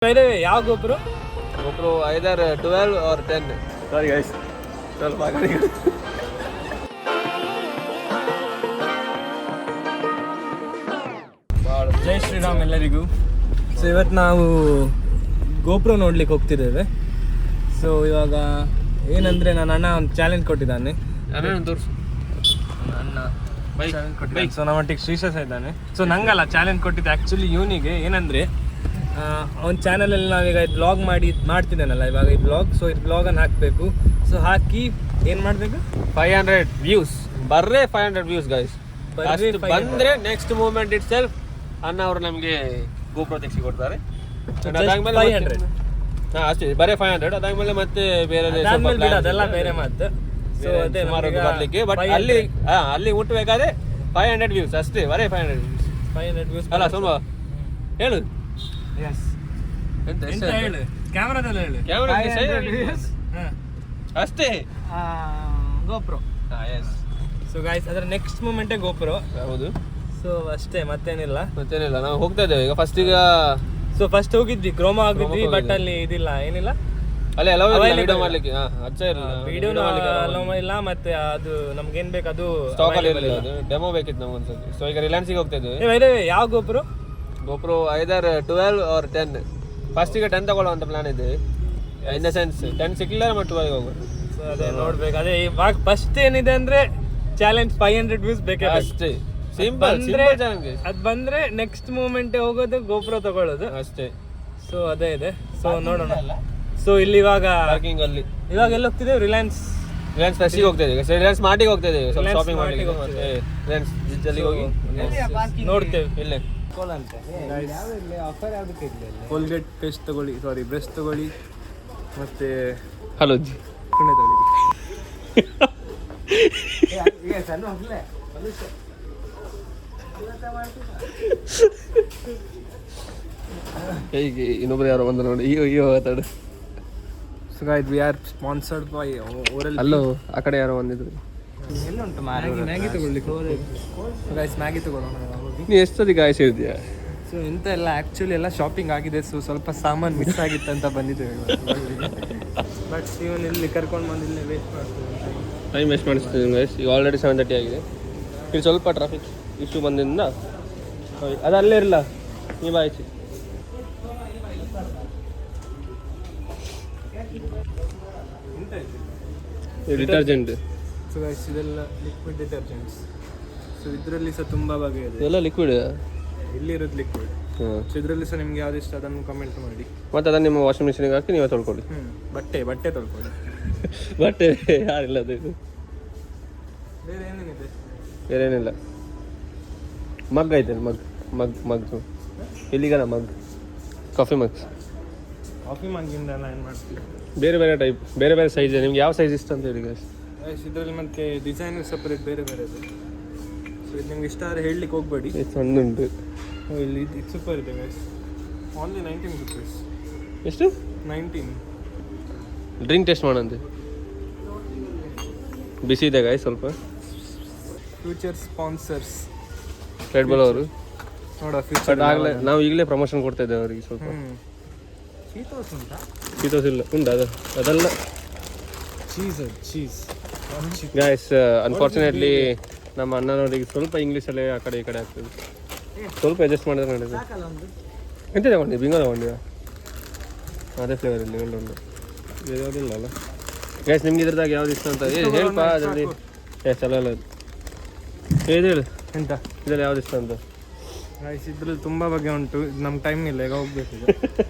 ಯಾವ ಗೋಪುರ either 12 or 10. Sorry guys. 12 ಆಗಲಿ. ಜೈ ಶ್ರೀರಾಮ್ ಎಲ್ಲರಿಗೂ. ಸೊ ಇವತ್ತು ನಾವು ಗೋಪುರ ನೋಡ್ಲಿಕ್ಕೆ ಹೋಗ್ತಿದ್ದೇವೆ. ಸೊ ಇವಾಗ ಏನಂದ್ರೆ ನನ್ನ ಅಣ್ಣ ಒಂದು ಚಾಲೆಂಜ್ ಕೊಟ್ಟಿದ್ದಾನೆ. ಸೊ ನಮ್ಮೊಟ್ಟಿಗೆ ಶ್ರೀಶಾಸ ಇದ್ದಾನೆ. ಸೊ ನಂಗಲ್ಲ ಚಾಲೆಂಜ್ ಕೊಟ್ಟಿದ್ದು, ಆ್ಯಕ್ಚುಲಿ ಇವನಿಗೆ. ಏನಂದರೆ ಅವ್ನ ಚಾನಲಲ್ಲಿ ನಾವೀಗ ಇದು ಬ್ಲಾಗ್ ಮಾಡ್ತಿದ್ದಾನಲ್ಲ ಇವಾಗ ಈ ಬ್ಲಾಗ್. ಸೊ ಇದು ಬ್ಲಾಗನ್ನು ಹಾಕಬೇಕು. ಸೊ ಹಾಕಿ ಏನು ಮಾಡಬೇಕು, 500 ವ್ಯೂಸ್ ಬರ್ರೆ 500 ವ್ಯೂಸ್ ಗೈಸ್. ಬಂದರೆ ನೆಕ್ಸ್ಟ್ ಮೂಮೆಂಟ್ ಇಟ್ ಸೆಲ್ಫ್ ಅಣ್ಣ ಅವರು ನಮಗೆ ಗೋಪುರ ತೆಗೆಸಿ ಕೊಡ್ತಾರೆ. ಅದಾದ್ಮೇಲೆ 500 ಅಷ್ಟೇ, ಬರೀ 500. ಅದಾದ್ಮೇಲೆ ಮತ್ತೆ ಬೇರೆ ಅದೆಲ್ಲ ಬೇರೆ ಮಾತು. ಸೊ ಅದೇ ಬರ್ಲಿಕ್ಕೆ, ಬಟ್ ಅಲ್ಲಿ ಮುಟ್ಟಬೇಕಾದ್ರೆ 500 ವ್ಯೂಸ್ ಅಷ್ಟೇ, ಬರೀ 500 ವ್ಯೂಸ್ ಅಲ್ಲ. ಸ್ವಲ್ಪ ಹೇಳು ಹೇಳು, ಕ್ಯಾಮ್ರಾದಲ್ಲಿ ಹೇಳು. ಅಷ್ಟೇ ಗೋಪುರ. ಸೊ ಗಾಯ್ಸ್ ಅದರ ನೆಕ್ಸ್ಟ್ ಮೂಮೆಂಟೇ ಗೋಪುರ. ಹೌದು. ಸೊ ಅಷ್ಟೇ, ಮತ್ತೇನಿಲ್ಲ. ನಾವು ಹೋಗ್ತಾ ಇದ್ದೇವೆ ಈಗ. ಫಸ್ಟ್ ಹೋಗಿದ್ವಿ, ಕ್ರೋಮಾ ಹೋಗಿದ್ವಿ, ಬಟ್ ಅಲ್ಲಿ ಇದಿಲ್ಲ, ಏನಿಲ್ಲ ಅಲ್ಲಿ ವಿಡಿಯೋ ಮಾಡ್ಲಿಕ್ಕೆ ವಿಡಿಯೋ ಇಲ್ಲ. ಮತ್ತೆ ಅದು ನಮ್ಗೆ ಏನ್ ಬೇಕು ಅದು ಸ್ಟಾಕ್ ಅಲ್ಲಿ ಇರಲಿಲ್ಲ, ಅದು ಡೆಮೋ ಬೇಕಿತ್ತು ನಮ್ಗೊಂದ್ಸತಿ. ಸೊ ಈಗ ರಿಲಯನ್ಸ್ಗೆ ಹೋಗ್ತಾ ಇದ್ದೇವೆ. ಯಾವ ಗೋಪುರ either 12 or 10. ಫಸ್ಟಿಗೆ 10 ತಗೊಳ್ಳುವಂತ ಪ್ಲಾನ್ ಇದೆ. ಇನ್ ದ ಸೆನ್ಸ್ 10 ಸಿಕ್ಲಿಲ್ಲ ಮತ್ತೆ 12 ಹೋಗೋದು. ಸೊ ಅದೇ ನೋಡ್ಬೇಕು. ಅದೇ ಇವಾಗ ಫಸ್ಟ್ ಏನಿದೆ ಅಂದ್ರೆ ಚಾಲೆಂಜ್ 500 ವ್ಯೂಸ್ ಬೇಕೇ ಅಷ್ಟೇ. Simple challenge. ಅದು ಬಂದ್ರೆ ನೆಕ್ಸ್ಟ್ ಮೂಮೆಂಟ್ ಹೋಗೋದು ಗೋಪುರ ತಗೊಳ್ಳೋದು ಅಷ್ಟೇ. ಸೊ ಅದೇ ಇದೆ. ಸೊ ನೋಡೋಣ. ಸೊ ಇಲ್ಲಿ ಇವಾಗ ಪಾರ್ಕಿಂಗ್ ಅಲ್ಲಿ ಇವಾಗ ಎಲ್ಲಿ ಹೋಗ್ತಿದ್ದೇವೆ, ರಿಲಯನ್ಸ್ ಫೆಸ್ಟಿಗೆ ಹೋಗ್ತಾ ಇದ್ದೀವಿ. ರಿಲಯನ್ಸ್ ಮಾರ್ಟಿಗೆ ಹೋಗ್ತಾ ಇದ್ದೀವಿ, ಸ್ವಲ್ಪ ಶಾಪಿಂಗ್ ಮಾಡ್ಲಿಕ್ಕೆ. ಮತ್ತೆ ರಿಲಯನ್ಸ್ ಜಲ್ಲಿ ಹೋಗಿ ನೋಡ್ತೇವೆ. ಇಲ್ಲೇ ಕೋಲ್ಗೇಟ್ ಪೇಸ್ಟ್ ತಗೊಳ್ಳಿ, ಸಾರಿ ಬ್ರಷ್ ತಗೊಳ್ಳಿ, ಮತ್ತೆ ಹಲೋ ಕುಣೆ ತಗೊಳ್ಳಿ. ಹೇಗೆ ಇನ್ನೊಬ್ರು ಯಾರೋ ಬಂದ ನೋಡಿ, ಅಯ್ಯೋ ಮಾತಾಡು. So guys we R sponsored by oral. ಅಲ್ಲೋ ಆ ಕಡೆ ಯಾರೋ ಬಂದಿದ್ರು. ಎಲ್ಲುಂಟು ಮ್ಯಾಗಿ ತಗೊಳ್ಳಿಕ್ಕೆ. ಗೈಸ್ ಮ್ಯಾಗಿ ತಗೊಳ್ಳೋಣ. ನೀ ಎಷ್ಟೊತ್ತಿಗೆ ಕಾಯಿಸಿದ್ಯಾ? ಸೊ ಎಂತ ಎಲ್ಲ ಆ್ಯಕ್ಚುಲಿ ಎಲ್ಲ ಶಾಪಿಂಗ್ ಆಗಿದೆ. ಸೊ ಸ್ವಲ್ಪ ಸಾಮಾನು ಮಿಸ್ ಆಗಿತ್ತು ಅಂತ ಬಂದಿದ್ದೇವೆ. ಬಟ್ ಇವನು ಇಲ್ಲಿ ಕರ್ಕೊಂಡು ಬಂದು ಇಲ್ಲಿ ವೇಸ್ಟ್ ಮಾಡ್ತೀವಿ, ಟೈಮ್ ವೇಸ್ಟ್ ಮಾಡಿಸ್ತೀವಿ ಗೈಸ್. ಈಗ ಆಲ್ರೆಡಿ 7:30 ಆಗಿದೆ. ಇಲ್ಲಿ ಸ್ವಲ್ಪ ಟ್ರಾಫಿಕ್ ಇಶ್ಯೂ ಬಂದಿಂದ ಅದು ಅಲ್ಲೇ ಇರಲ್ಲ, ನೀವು ಆಯ್ತು. ಡಿಟರ್ಜೆಂಟ್. ಸೊ ಗೈಸ್ ಇದೆಲ್ಲ ಲಿಕ್ವಿಡ್ ಡಿಟರ್ಜೆಂಟ್ಸ್. ಸೊ ಇದರಲ್ಲಿ ಸಹ ತುಂಬ ಬಗೆ ಇದೆ. ಇದೆಲ್ಲ ಲಿಕ್ವಿಡ್, ಇಲ್ಲಿರೋದು ಲಿಕ್ವಿಡ್. ಸೊ ಇದರಲ್ಲಿ ಸಹ ನಿಮ್ಗೆ ಯಾವ್ದು ಇಷ್ಟ ಅದನ್ನು ಕಮೆಂಟ್ ಮಾಡಿ. ಮತ್ತೆ ಅದನ್ನು ನಿಮ್ಮ ವಾಷಿಂಗ್ ಮಿಷಿನ್ಗೆ ಹಾಕಿ ನೀವೇ ತೊಳ್ಕೊಳ್ಳಿ. ಬಟ್ಟೆ ತೊಳ್ಕೊಳ್ಳಿ. ಬಟ್ಟೆ ಯಾರಿಲ್ಲ, ಅದು ಇದು ಬೇರೆ ಏನೇನಿದೆ? ಬೇರೆ ಏನಿಲ್ಲ. ಮಗ್ ಐತೆ, ಮಗ್ ಇಲ್ಲಿಗಲ್ಲ ಮಗ್, ಕಾಫಿ ಮಗ್ಸ್. ಕಾಫಿ ಮಗ್ಗಿಂದ ಏನು ಮಾಡ್ತೀವಿ, ಬೇರೆ ಬೇರೆ ಟೈಪ್, ಬೇರೆ ಬೇರೆ ಸೈಜ್. ನಿಮ್ಗೆ ಯಾವ ಸೈಜ್ ಇಷ್ಟ ಅಂತ ಹೇಳಿ ಗೈಸ್. ಇದರಲ್ಲಿ ಮತ್ತೆ ಡಿಸೈನ್ ಸಪ್ರೇಟ್ ಬೇರೆ ಬೇರೆ ಇದೆ. ಸೊ ಇದು ನಿಮ್ಗೆ ಇಷ್ಟ ಆದರೆ ಹೇಳಲಿಕ್ಕೆ ಹೋಗಬೇಡಿ. ಸಣ್ಣ ಉಂಟು ಇಲ್ಲಿ. ಇದು ಸೂಪರ್ ಇದೆ ಗೈಸ್. Only 19 rupees. ಎಷ್ಟು? 19. Drink taste ಮಾಡಂತೆ. ಬಿಸಿ ಇದೆ ಗೈಸ್ ಸ್ವಲ್ಪ. ಫ್ಯೂಚರ್ ಸ್ಪಾನ್ಸರ್ಸ್ ರೆಡ್ ಬಲ್ ಅವರು ನೋಡ. ಫ್ಯೂಚರ್ ಆಗಲೇ ನಾವು ಈಗಲೇ ಪ್ರಮೋಷನ್ ಕೊಡ್ತಾ ಇದ್ದೇವೆ ಅವರಿಗೆ. ಸ್ವಲ್ಪ ಚೀತೋಸ್ ಇಲ್ಲ ಉಂಟು, ಅದೆಲ್ಲ ಚೀಸ್ ಗೈಸ್. ಅನ್ಫಾರ್ಚುನೇಟ್ಲಿ ನಮ್ಮ ಅಣ್ಣನವರಿಗೆ ಸ್ವಲ್ಪ ಇಂಗ್ಲೀಷಲ್ಲೇ ಆ ಕಡೆ ಈ ಕಡೆ ಆಗ್ತದೆ. ಸ್ವಲ್ಪ ಅಡ್ಜಸ್ಟ್ ಮಾಡಿದ್ರೆ ನಡೆಯುತ್ತೆ. ಎಂತ ತಗೊಂಡು ಬಿಂಗೋ ತಗೊಂಡಿವ? ಅದೇ ಫ್ಲೇವರ್ ಇಲ್ಲಿ ಒಳ್ಳೆ ಯಾವುದಿಲ್ಲ ಅಲ್ಲ ಗೈಸ್. ನಿಮ್ಗೆ ಇದ್ರದಾಗ ಯಾವ್ದು ಇಷ್ಟ ಅಂತ ಹೇಳ್ಪಾ ಜಲ್ದಿ. ಚಲೋ ಅಲ್ಲ ಅದು. ಹೇಳು ಎಂತ ಇದ್ರಲ್ಲಿ ಯಾವ್ದು ಇಷ್ಟ ಅಂತ. ಗೈಸ್ ಇದ್ರಲ್ಲಿ ತುಂಬ ಬಗ್ಗೆ ಉಂಟು. ನಮ್ಮ ಟೈಮ್ ಇಲ್ಲ, ಈಗ ಹೋಗ್ಬೇಕು.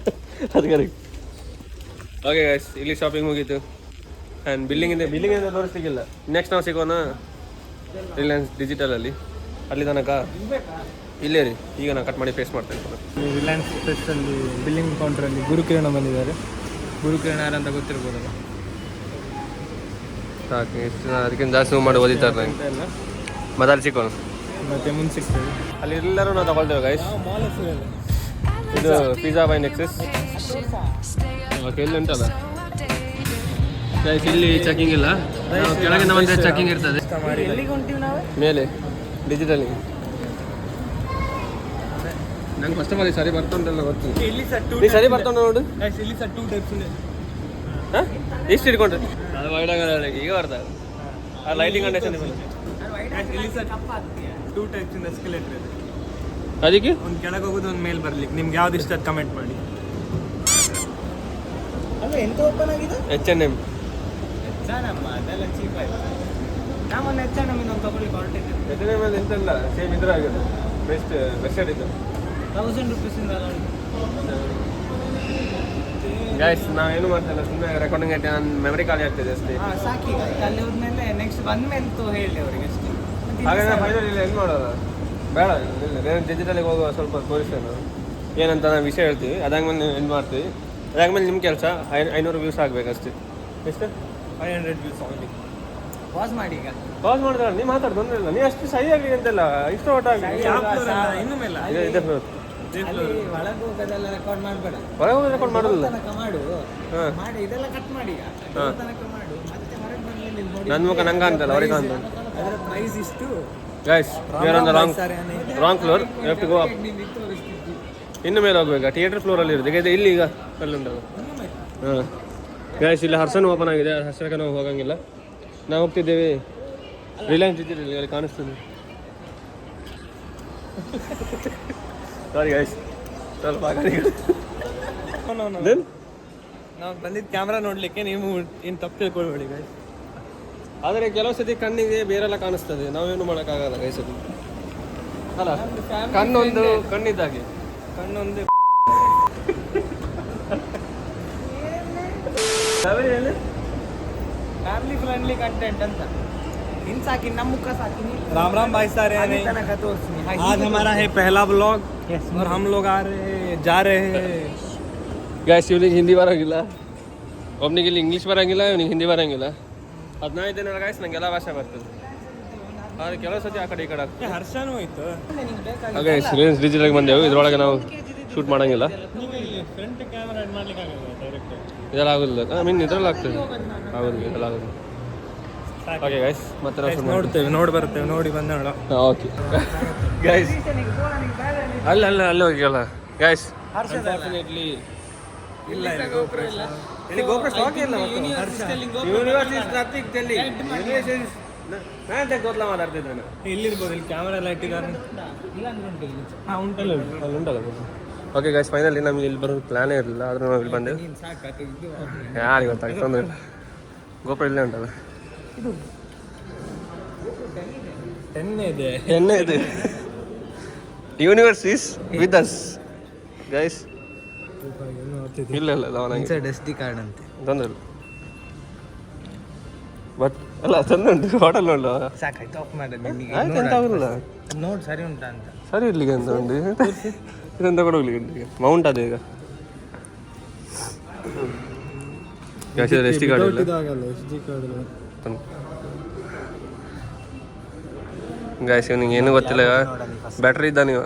ಅದು ಕರೆಕ್ಟ್. ಓಕೆ ಗೈಸ್, ಇಲ್ಲಿ ಶಾಪಿಂಗ್ ಮುಗೀತು. ಆ್ಯಂಡ್ ಬಿಲ್ಲಿಂಗಿಂದ ತೋರಿಸ್ಲಿಕ್ಕಿಲ್ಲ. ನೆಕ್ಸ್ಟ್ ನಾವು ಸಿಗೋಣ ರಿಲಯನ್ಸ್ ಡಿಜಿಟಲಲ್ಲಿ. ಅಲ್ಲಿ ತನಕ ಇಲ್ಲೇ ರೀ. ಈಗ ನಾನು ಕಟ್ ಮಾಡಿ ಫೇಸ್ ಮಾಡ್ತಾ ಇದ್ದೀನಿ. ರಿಲಯನ್ಸ್ ಫೆಸ್ಟಲ್ಲಿ ಬಿಲ್ಲಿಂಗ್ ಕೌಂಟ್ರಲ್ಲಿ ಗುರುಕಿರಣ ಬಂದಿದ್ದಾರೆ. ಗುರುಕಿರಣ ಯಾರಂತ ಗೊತ್ತಿರ್ಬೋದಲ್ಲ. ಸಾಕು, ಎಷ್ಟು ಅದಕ್ಕಿಂತ ಜಾಸ್ತಿ ಮಾಡಿ ಓದಿತಾರೆ ನಂಗೆ. ಮೊದಲು ಸಿಕ್ಕೋಣ, ಮತ್ತೆ ಮುಂದೆ ಸಿಗ್ತೇವೆ. ಅಲ್ಲಿ ಎಲ್ಲರೂ ನಾವು ತಗೊಳ್ತೇವೆ ಗೈಸ್. ಇದು ಪಿಜ್ಜಾ ಬೈ ನೆಕ್ಸಸ್. ಓಕೆ, ಇಲ್ಲಿ ಉಂಟಲ್ಲ ಗೈಸ್. ಇಲ್ಲಿ ಚೆಕಿಂಗ್ ಇಲ್ಲ, ಕೆಳಗೆ ನಮ್ಮಂತೆ ಚೆಕಿಂಗ್ ಇರ್ತದೆ. ಮೇಲೆ ಡಿಜಿಟಲ್ ನಂಗೆ ಫಸ್ಟ್ ಆಫ್ ಆಲ್ ಈ ಸರಿ ಬರ್ತುಂಟಲ್ಲ ಗೊತ್ತು. ಇಲ್ಲಿ ಸರ್ ನೀ ಸರಿ ಬರ್ತುಂಟ ನೋಡು. ಇಲ್ಲಿ ಸರ್ 2 ಟೈಪ್ಸ್ ಇದೆ. ಹಾಂ ಎಷ್ಟು ಹಿಡ್ಕೊಂಡ್ರೆ ಅದು ವೈಡಾಗ ಈಗ ಬರ್ತದೆ ಆ ಲೈಟಿಂಗ್ ಕಂಡೀಷನ್ ಮೇಲೆ. ಇಲ್ಲಿ ಸರ್ 2 ಟೈಪ್ಸ್ ಇಂದ ಎಸ್ಕಲೇಟರ್ ಇದೆ. ಅದಕ್ಕೆ ಒಂದು ಕೆಳಗೆ ಹೋಗೋದು ಒಂದು ಮೇಲೆ ಬರ್ಲಿಕ್ಕೆ. ನಿಮ್ಗೆ ಯಾವ್ದು ಇಷ್ಟ ಅದು ಕಮೆಂಟ್ ಮಾಡಿ. ಅಲ್ಲ ಎಂತ ಓಪನ್ ಆಗಿದೆ? H&M. H&M ಅದೆಲ್ಲ ಚೀಪ್ ಆಯ್ತು. ನಾವೊಂದು H&M ಇನ್ನೊಂದು ತಗೊಳ್ಳಿ ಹೊರಟಿದ್ದೆ. H&M ಅಲ್ಲಿ ಎಂತೆಲ್ಲ ಸೇಮ್ ಇದ್ರೆ ಆಗೋದು ಬೆಸ್ಟ್ ಬೆಸ್ಟ್ ಇದು 1000 ರೂಪೀಸಿಂದ ಗೈಸ್ ನಾವೇನು ಮಾಡ್ತಿಲ್ಲ, ಸುಮ್ಮನೆ ರೆಕಾರ್ಡಿಂಗ್ ಆಯ್ತು. ನನ್ನ ಮೆಮರಿ ಖಾಲಿ ಆಗ್ತಿದೆ ಅಷ್ಟೇ. ಸಾಕೀಗ ಅಲ್ಲಿ ಹೋದ್ಮೇಲೆ ನೆಕ್ಸ್ಟ್ ಬಂದ್ಮೇಲೆ ಹೇಳಿ ಅವರಿಗೆ ಅಷ್ಟೇ. ಹಾಗೆ ನಾನು ಫೈನಲ್ ಇಲ್ಲ ಏನು ಮಾಡೋದು ಬೇಡ ಇಲ್ಲ ನಾನು ಡಿಜಿಟಲಿಗೆ ಹೋಗುವ ಸ್ವಲ್ಪ ತೋರಿಸ್ತೇನೆ ಏನಂತ ನಾವು ವಿಷಯ ಹೇಳ್ತೀವಿ. ಅದಾದ್ಮೇಲೆ ನೀವು ಏನು ಮಾಡ್ತೀವಿ, ಅದಾದ್ಮೇಲೆ ನಿಮ್ಮ ಕೆಲಸ 500 ವ್ಯೂಸ್ ಆಗಬೇಕಷ್ಟೇ. ಎಷ್ಟು 500 ವ್ಯೂಸ್ ಆಗಿ ಪಾಸ್ ಮಾಡಿ. ಈಗ ಪಾಸ್ ಮಾಡಿದ್ರೆ ನೀವು ಮಾತಾಡಿ ತೊಂದರೆ ಇಲ್ಲ. ನೀವು ಅಷ್ಟು ಸಹಿ ಆಗಲಿ ಅಂತೆಲ್ಲ ಇಷ್ಟ ಒಟ್ಟಾಗಿ ಇನ್ನು ಮೇಲೆ ಇದೆ ಫ್ಲೋರ್ ಒಳಗೆ ಹೋಗೋದೆಲ್ಲ ರೆಕಾರ್ಡ್ ಮಾಡಬೇಡ. ಹೊರಗೆ ಹೋಗಿ ರೆಕಾರ್ಡ್ ಮಾಡೋದಿಲ್ಲ. ಮಾಡು ಹಾಂ ಮಾಡಿ ಇದೆಲ್ಲ ಕಟ್ ಮಾಡಿ. ಈಗ ತನಕ ಮಾಡು ಮತ್ತೆ ಹೊರಗೆ ಬರಲಿ ನೋಡಿ. ನನ್ನ ಮುಖ ನಂಗೆ ಅಂತಲ್ಲ ಅವ್ರಿಗೆ ಅಂತ. ಅದರ ಪ್ರೈಸ್ ಇಷ್ಟು. Guys we are on the wrong floor. You have to go up. ಇನ್ನು ಮೇಲೆ ಹೋಗ್ಬೇಕಾ? ಥಿಯೇಟರ್ ಫ್ಲೋರಲ್ಲಿ ಇರುತ್ತೆ. ಈಗ ಇಲ್ಲಿ ಈಗ ಅಲ್ಲುಂಟಲ್ಲ. ಹಾಂ ಗೈಸ್ ಇಲ್ಲಿ ಹರ್ಸನ್ ಓಪನ್ ಆಗಿದೆ. ಹರ್ಸನಕ್ಕೆ ನಾವು ಹೋಗಂಗಿಲ್ಲ. ನಾವು ಹೋಗ್ತಿದ್ದೇವೆ ರಿಲಯನ್ಸ್ ಡಿಜಿಟಲ್. ಅಲ್ಲಿ ಕಾಣಿಸ್ತೀನಿ. ಸಾರಿ ಗೈಸ್ ಸ್ವಲ್ಪ ನಾವು ಬಂದಿದ್ದು ಕ್ಯಾಮ್ರಾ ನೋಡ್ಲಿಕ್ಕೆ. ನೀವು ಏನು ತಪ್ಪು ತಿಳ್ಕೊಳ್ಬೇಡಿ ಗೈಸ್. ಆದರೆ ಕೆಲವು ಸತಿ ಕಣ್ಣಿಗೆ ಬೇರೆಲ್ಲ ಕಾಣಿಸ್ತದೆ, ನಾವೇನು ಮಾಡೋಕ್ಕಾಗಲ್ಲ ಗೈಸ್. ಅದು ಅಲ್ಲ ಕಣ್ಣೊಂದು ಕಣ್ಣಿದ್ದಾಗೆ ಕಣ್ಣೊಂದು ಫ್ಯಾಮಿಲಿ ಫ್ರೆಂಡ್ಲಿ ಕಂಟೆಂಟ್ ಅಂತ. ಇನ್ ಸಾಕಿ ನಮ್ಮ ಮುಖ ಸಾಕಿ. राम राम भाई सारे आज हमारा है पहला ब्लॉग और हम लोग आ रहे हैं जा रहे हैं. ಗೈಸ್ ಇವನಿಗೆ ಹಿಂದಿ ಬರೋಂಗಿಲ್ಲ, ಒಬ್ಬನಿಗೆ ಇಲ್ಲಿ ಇಂಗ್ಲೀಷ್ ಬರೋಂಗಿಲ್ಲ, ಇವನಿಗೆ ಹಿಂದಿ ಬರೋಂಗಿಲ್ಲ. 15 ದಿನ ಗೈಸ್ ನಂಗೆಲ್ಲ ಭಾಷೆ ಬರ್ತದೆ. ಆದರೆ ಕೆಲವು ಸತಿ ಆ ಕಡೆ ಈ ಕಡೆ ಆಗ್ತದೆ. ಹರ್ಷನೂ ಹೋಯ್ತು. ಹಾಗೆ ರಿಲಯನ್ಸ್ ಡಿಜಿಟಲ್ಗೆ ಬಂದೆವು. ಇದರೊಳಗೆ ನಾವು ಶೂಟ್ ಮಾಡೋಂಗಿಲ್ಲ. ಫ್ರಂಟ್ ಕ್ಯಾಮರಾ ಆ್ಯಡ್ ಮಾಡ್ಲಿಕ್ಕೆ ಆಗಲ್ಲ ಡೈರೆಕ್ಟ್. ಇದೆಲ್ಲ ಆಗೋದಿಲ್ಲ. ಐ ಮೀನ್ ಇದರಲ್ಲಿ ಆಗ್ತದೆ, ಆಗೋದಿಲ್ಲ, ಇದೆಲ್ಲ ಆಗೋದಿಲ್ಲ. ಓಕೆ ಗೈಸ್ ಮತ್ತೆ ನಾವು ನೋಡ್ತೇವೆ, ನೋಡಿ ಬರ್ತೇವೆ, ನೋಡಿ ಬಂದೋಣ. ಓಕೆ ಗೈಸ್ ಅಲ್ಲ ಅಲ್ಲ ಅಲ್ಲಿ ಹೋಗಿಲ್ಲ ಗೈಸ್. ಅನ್ಫಾರ್ಚುನೇಟ್ಲಿ ಇಲ್ಲ ಇಲ್ಲಿ ಗೋಪುರ ಸ್ಟಾಕ್ ಇಲ್ಲ. Universe is nothing telly. Universe is ನಾನು ಗೊತ್ತಲ್ಲ ಮಾತಾಡ್ತಿದ್ದೇನೆ. ಇಲ್ಲಿರ್ಬೋದು, ಇಲ್ಲಿ ಕ್ಯಾಮರಾ ಎಲ್ಲ ಇಟ್ಟಿದ್ದಾರೆ. ಹಾಂ ಉಂಟಲ್ಲ, ಅಲ್ಲಿ ಉಂಟಲ್ಲ. ಓಕೆ ಗೈಸ್ ಫೈನಲಿ ನಮ್ಗೆ ಇಲ್ಲಿ ಬರೋದು ಪ್ಲಾನೇ ಇರಲಿಲ್ಲ, ಆದರೂ ನಾವು ಇಲ್ಲಿ ಬಂದೆವು. ಯಾರಿಗೆ ಗೊತ್ತಾಗ್ತದೆ ತೊಂದರೆ ಇಲ್ಲ. ಗೋಪುರ ಇಲ್ಲೇ ಉಂಟಲ್ಲ, ಎಣ್ಣೆ ಇದೆ. Universe is with us guys. ಇಲ್ಲ SD ಕಾರ್ಡ್ ಅಂತೆ. ತೊಂದರೆ ಇಲ್ಲ. ಬಟ್ ಅಲ್ಲ ತೊಂದರೆ ಉಂಟು, ಹೋಟೆಲ್ ಉಂಟು. ಸಾಕಾಯ್ತು, ಆಫ್ ಮಾಡೋದು. ಆಯ್ತು ಎಂತ ಆಗುದಿಲ್ಲ. ನೋಡಿ ಸರಿ ಉಂಟಾ ಅಂತ. ಸರಿ ಇರ್ಲಿಕ್ಕೆ ಅಂತ ಉಂಟು. ಇದನ್ನು ತಗೊಂಡೋಗ್ಲಿಕ್ಕೆ ಈಗ ಮೌಂಟ್ ಅದೇ ಈಗ SD ಕಾರ್ಡ್ ಇಲ್ಲ. ಗಾಯ್ಸ್ ಇವನಿಗೆ ಏನು ಗೊತ್ತಿಲ್ಲ. ಬ್ಯಾಟ್ರಿ ಇದ್ದ ನೀವು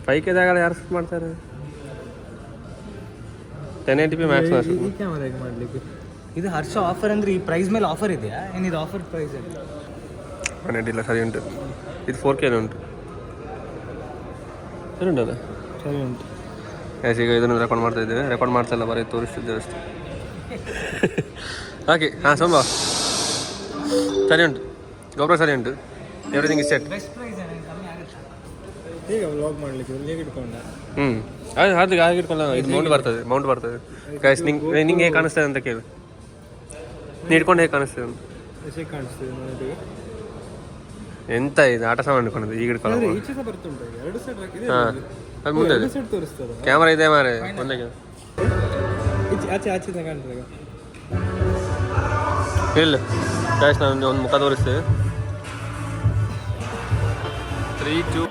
5K ಜಾಗ ಯಾರು ಶೂಟ್ ಮಾಡ್ತಾರೆ? 1080p ಮ್ಯಾಕ್ಸ್ ಈ ಕ್ಯಾಮರಾ ಹೇಗೆ ಮಾಡಲಿಕ್ಕೆ? ಇದು ಹರ್ಷ ಆಫರ್ ಅಂದರೆ ಈ ಪ್ರೈಸ್ ಮೇಲೆ ಆಫರ್ ಇದೆಯಾ? ಏನಿದು ಆಫರ್ ಪ್ರೈಸ್? 180 ಸರಿ ಉಂಟು. ಇದು 4K ಉಂಟು. ಸರಿ ಉಂಟಲ್ಲ? ಸರಿ ಉಂಟು. ಈಗ ಇದನ್ನು ರೆಕಾರ್ಡ್ ಮಾಡ್ತಾ ಇದ್ದೇವೆ. ರೆಕಾರ್ಡ್ ಮಾಡ್ತಾಯಿಲ್ಲ, ಬರೀ ತೋರಿಸ್ತಿದ್ದೇವೆ ಅಷ್ಟೇ. ಓಕೆ ಹಾಂ ಸೋಮ ಸರಿ ಉಂಟು, ಗೊಬ್ಬರ ಸರಿ ಉಂಟು, everything is set. Best price ಈಗ ವ್ಲಾಗ್ ಮಾಡಲಿಕ್ಕೆ ಹೇಗೆ ಇಟ್ಕೊಂಡ? ಅದು ಹಾಗೆ ಇಟ್ಕೊಳ್ಳ. ಇದು ಮೌಂಟ್ ಬರ್ತದೆ ಗೈಸ್. ನಿಂಗೆ ಹೇಗೆ ಕಾಣಿಸ್ತದೆ ಅಂತ ಕೇಳು. ನೀ ಇಟ್ಕೊಂಡು ಹೇಗೆ ಕಾಣಿಸ್ತದೆ ಅಂತ. ಕಾಣಿಸ್ತದೆ ನೋಡಿ. ಎಂತ ಇದು ಆಟ ಸಾಮಾನು ಇಟ್ಕೊಂಡಿದ್ದು ಈಗ ಇಟ್ಕೊಳ್ಳ. ಹಾಂ ಅದು ಮುಂದೆ ಕ್ಯಾಮ್ರಾ ಇದೆ ಮಾರೆ ಒಂದೇ. ಆಚೆ ಕಾಣ್ತದೆ ಇಲ್ಲ ಗೈಸ್, ನಾನು ಒಂದು ಮುಖ ತೋರಿಸ್ತೇವೆ. 3, 2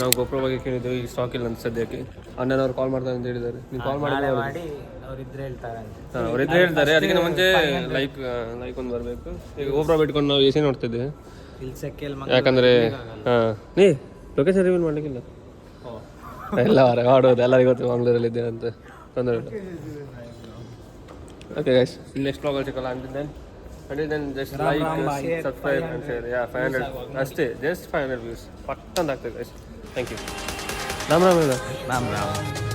ನಾವು ಗೋಪ್ರೋ ಬಗ್ಗೆ ಕೇಳಿದ್ದೇವೆ. ಈಗ ಸ್ಟಾಕ್ ಇಲ್ಲ ಅಂತ ಸದ್ಯಕ್ಕೆ. ಅಣ್ಣನವ್ರು ಕಾಲ್ ಮಾಡ್ತಾರೆ ಅಂತ ಹೇಳಿದ್ದಾರೆ. ನೀವು ಕಾಲ್ ಮಾಡಿ ಅವರಿದ್ರೆ ಹೇಳ್ತಾರೆ. ಹಾಂ ಅವರಿದ್ರೆ ಹೇಳ್ತಾರೆ. ಅದಕ್ಕಿಂತ ಮುಂಚೆ ಲೈಕ್ ಒಂದು ಬರಬೇಕು. ಈಗ ಗೋಪ್ರೋ ಬಿಟ್ಕೊಂಡು ನಾವು AC ನೋಡ್ತಿದ್ದೇವೆ. ಯಾಕಂದರೆ ಹಾಂ ನೀ ಲೊಕೇಶನ್ ರಿವೀಲ್ ಮಾಡಲಿಕ್ಕಿಲ್ಲ. ಎಲ್ಲ ಆಡೋದು ಎಲ್ಲರಿಗೂ ಗೊತ್ತು ಮಂಗಳೂರಲ್ಲಿ ಇದ್ದೇವೆ ಅಂತ. ತೊಂದರೆ ಇಲ್ಲ. ಓಕೆ ಗೈಸ್, ನೆಕ್ಸ್ಟ್ ವ್ಲಾಗಲ್ಲಿ ಸಿಕ್ಕಲ್ಲ. ಅಂತಿದ್ದೇನೆ Until then, just like, subscribe and share. Yeah, 500. ಅಷ್ಟೇ, just 500 views. ಪಟ್ಟಂತ ಆಗ್ತದೆ guys. Thank you. Ram Ram. Ram Ram.